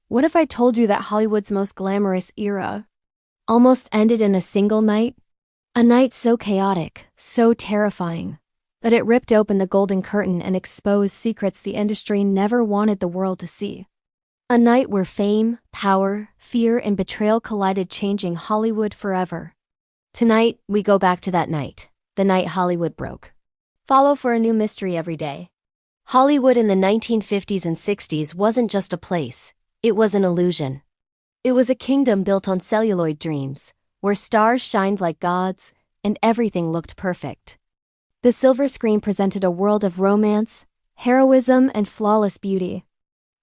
What if I told you that Hollywood's most glamorous era almost ended in a single night? A night so chaotic, so terrifying, that it ripped open the golden curtain and exposed secrets the industry never wanted the world to see. A night where fame, power, fear, and betrayal collided, changing Hollywood forever. Tonight, we go back to that night, the night Hollywood broke. Follow for a new mystery every day. Hollywood in the 1950s and 60s wasn't just a place, it was an illusion. It was a kingdom built on celluloid dreams, where stars shined like gods, and everything looked perfect. The silver screen presented a world of romance, heroism, and flawless beauty.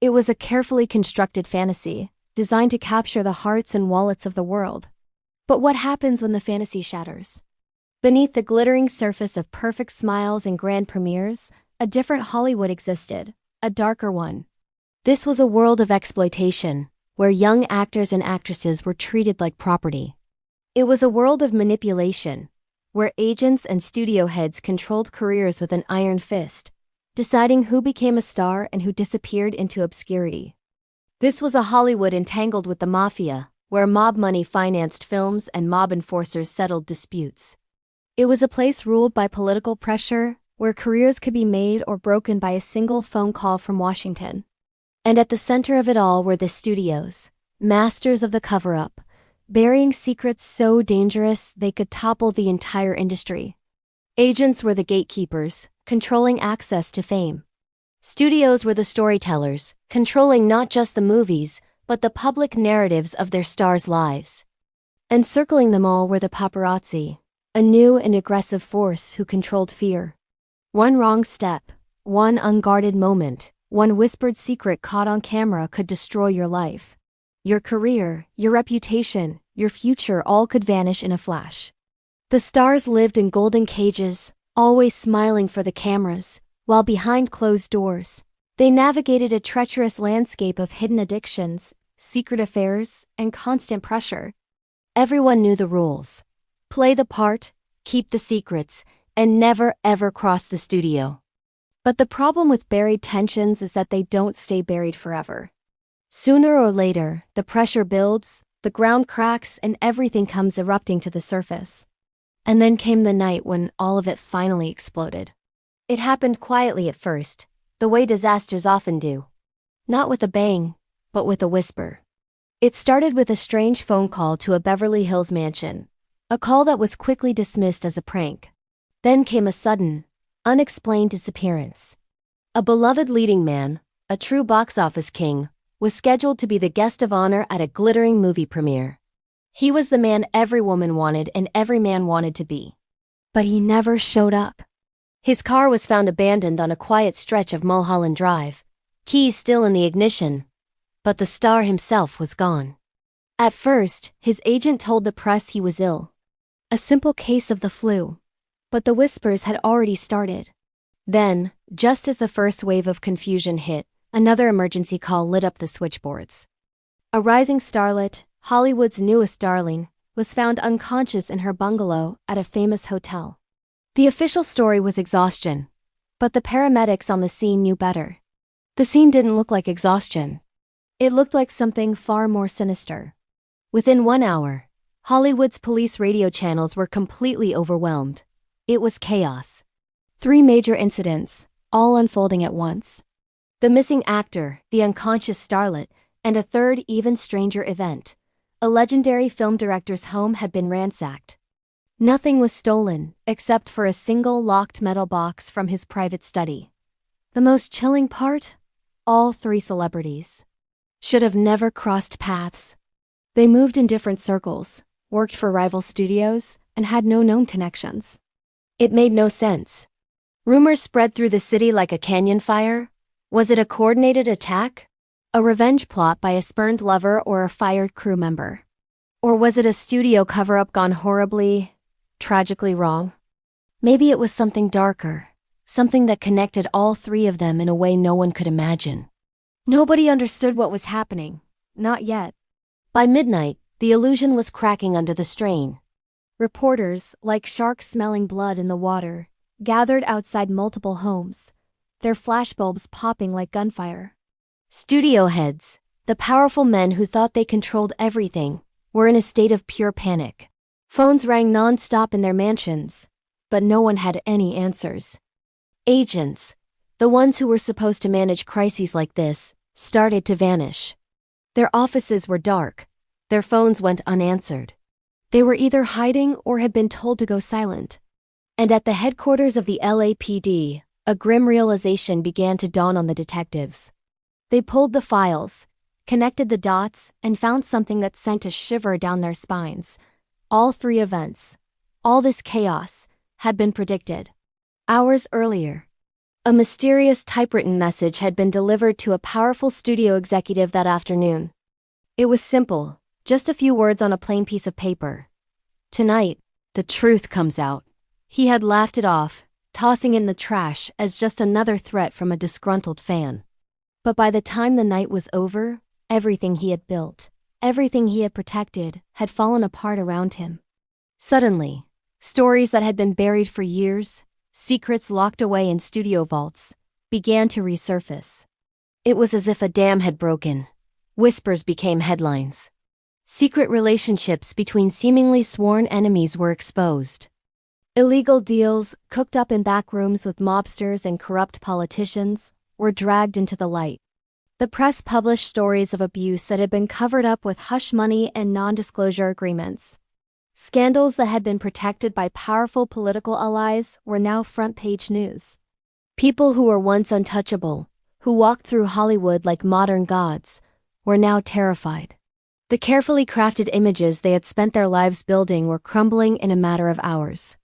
It was a carefully constructed fantasy, designed to capture the hearts and wallets of the world. But what happens when the fantasy shatters? Beneath the glittering surface of perfect smiles and grand premieres, a different Hollywood existed, a darker one. This was a world of exploitation, where young actors and actresses were treated like property. It was a world of manipulation, where agents and studio heads controlled careers with an iron fist, deciding who became a star and who disappeared into obscurity. This was a Hollywood entangled with the mafia, where mob money financed films and mob enforcers settled disputes. It was a place ruled by political pressure, where careers could be made or broken by a single phone call from Washington. And at the center of it all were the studios, masters of the cover-up, burying secrets so dangerous they could topple the entire industry. Agents were the gatekeepers, controlling access to fame. Studios were the storytellers, controlling not just the movies, but the public narratives of their stars' lives. And circling them all were the paparazzi, a new and aggressive force who controlled fear. One wrong step, one unguarded moment, one whispered secret caught on camera could destroy your life. Your career, your reputation, your future all could vanish in a flash. The stars lived in golden cages, always smiling for the cameras, while behind closed doors, they navigated a treacherous landscape of hidden addictions, secret affairs, and constant pressure. Everyone knew the rules. Play the part, keep the secrets, and never ever cross the studio. But the problem with buried tensions is that they don't stay buried forever. Sooner or later, the pressure builds, the ground cracks, and everything comes erupting to the surface. And then came the night when all of it finally exploded. It happened quietly at first, the way disasters often do. Not with a bang, but with a whisper. It started with a strange phone call to a Beverly Hills mansion, a call that was quickly dismissed as a prank. Then came a sudden, unexplained disappearance. A beloved leading man, a true box office king, was scheduled to be the guest of honor at a glittering movie premiere. He was the man every woman wanted and every man wanted to be. But he never showed up. His car was found abandoned on a quiet stretch of Mulholland Drive, keys still in the ignition, but the star himself was gone. At first, his agent told the press he was ill. A simple case of the flu. But the whispers had already started. Then, just as the first wave of confusion hit, another emergency call lit up the switchboards. A rising starlet, Hollywood's newest darling, was found unconscious in her bungalow at a famous hotel. The official story was exhaustion, but the paramedics on the scene knew better. The scene didn't look like exhaustion. It looked like something far more sinister. Within 1 hour, Hollywood's police radio channels were completely overwhelmed. It was chaos. 3 major incidents, all unfolding at once. The missing actor, the unconscious starlet, and a third even stranger event. A legendary film director's home had been ransacked. Nothing was stolen, except for a single locked metal box from his private study. The most chilling part? All 3 celebrities should have never crossed paths. They moved in different circles, worked for rival studios, and had no known connections. It made no sense. Rumors spread through the city like a canyon fire. Was it a coordinated attack? A revenge plot by a spurned lover or a fired crew member? Or was it a studio cover-up gone horribly, tragically wrong? Maybe it was something darker, something that connected all 3 of them in a way no one could imagine. Nobody understood what was happening, not yet. By midnight, the illusion was cracking under the strain. Reporters, like sharks smelling blood in the water, gathered outside multiple homes, their flashbulbs popping like gunfire. Studio heads, The powerful men who thought they controlled everything were in a state of pure panic. Phones rang non-stop in their mansions, but no one had any answers. Agents, the ones who were supposed to manage crises like this, started to vanish. Their offices were dark. Their phones went unanswered. They were either hiding or had been told to go silent. And at the headquarters of the LAPD, a grim realization began to dawn on the detectives. They pulled the files, connected the dots, and found something that sent a shiver down their spines. All three events, all this chaos, had been predicted. Hours earlier, a mysterious typewritten message had been delivered to a powerful studio executive that afternoon. It was simple, just a few words on a plain piece of paper. "Tonight, the truth comes out." He had laughed it off, tossing it in the trash as just another threat from a disgruntled fan. But by the time the night was over, everything he had built, everything he had protected, had fallen apart around him. Suddenly, stories that had been buried for years, secrets locked away in studio vaults, began to resurface. It was as if a dam had broken. Whispers became headlines. Secret relationships between seemingly sworn enemies were exposed. Illegal deals, cooked up in back rooms with mobsters and corrupt politicians, were dragged into the light. The press published stories of abuse that had been covered up with hush money and non-disclosure agreements. Scandals that had been protected by powerful political allies were now front-page news. People who were once untouchable, who walked through Hollywood like modern gods, were now terrified. The carefully crafted images they had spent their lives building were crumbling in a matter of hours.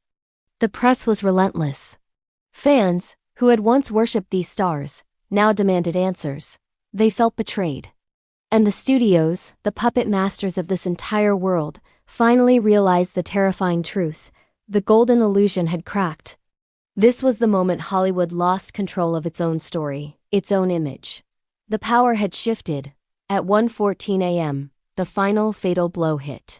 The press was relentless. Fans, who had once worshipped these stars, now demanded answers. They felt betrayed. And the studios, the puppet masters of this entire world, finally realized the terrifying truth. The golden illusion had cracked. This was the moment Hollywood lost control of its own story, its own image. The power had shifted. At 1:14 a.m., the final fatal blow hit.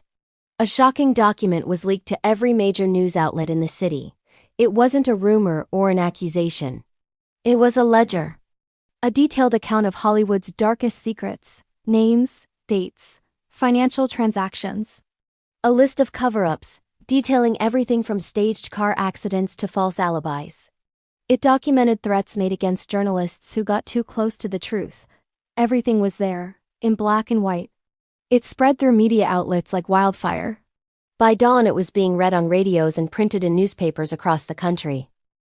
A shocking document was leaked to every major news outlet in the city. It wasn't a rumor or an accusation. It was a ledger. A detailed account of Hollywood's darkest secrets, names, dates, financial transactions. A list of cover-ups, detailing everything from staged car accidents to false alibis. It documented threats made against journalists who got too close to the truth. Everything was there, in black and white. It spread through media outlets like wildfire. By dawn it was being read on radios and printed in newspapers across the country.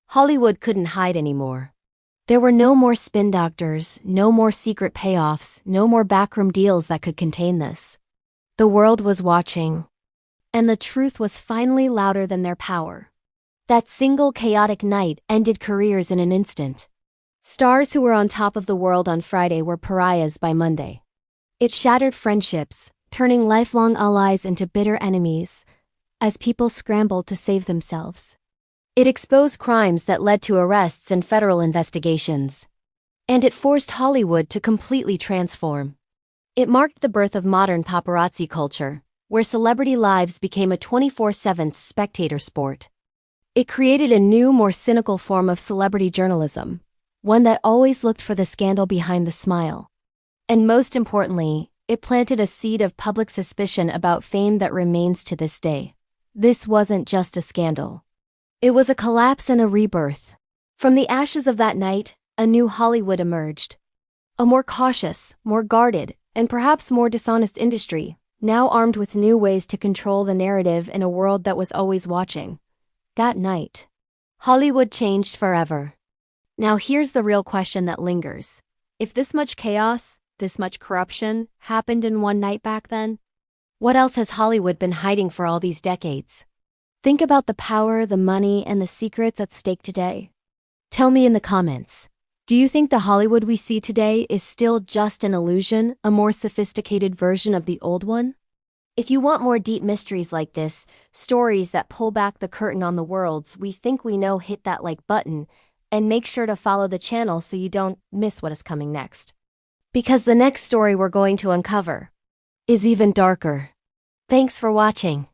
Hollywood couldn't hide anymore. There were no more spin doctors, no more secret payoffs, no more backroom deals that could contain this. The world was watching. And the truth was finally louder than their power. That single chaotic night ended careers in an instant. Stars who were on top of the world on Friday were pariahs by Monday. It shattered friendships, turning lifelong allies into bitter enemies, as people scrambled to save themselves. It exposed crimes that led to arrests and federal investigations. And it forced Hollywood to completely transform. It marked the birth of modern paparazzi culture, where celebrity lives became a 24/7 spectator sport. It created a new, more cynical form of celebrity journalism, one that always looked for the scandal behind the smile. And most importantly, it planted a seed of public suspicion about fame that remains to this day. This wasn't just a scandal. It was a collapse and a rebirth. From the ashes of that night, a new Hollywood emerged. A more cautious, more guarded, and perhaps more dishonest industry, now armed with new ways to control the narrative in a world that was always watching. That night, Hollywood changed forever. Now here's the real question that lingers. If this much chaos, this much corruption, happened in one night back then, what else has Hollywood been hiding for all these decades? Think about the power, the money, and the secrets at stake today. Tell me in the comments. Do you think the Hollywood we see today is still just an illusion, a more sophisticated version of the old one? If you want more deep mysteries like this, stories that pull back the curtain on the worlds we think we know, hit that like button, and make sure to follow the channel so you don't miss what is coming next. Because the next story we're going to uncover is even darker. Thanks for watching.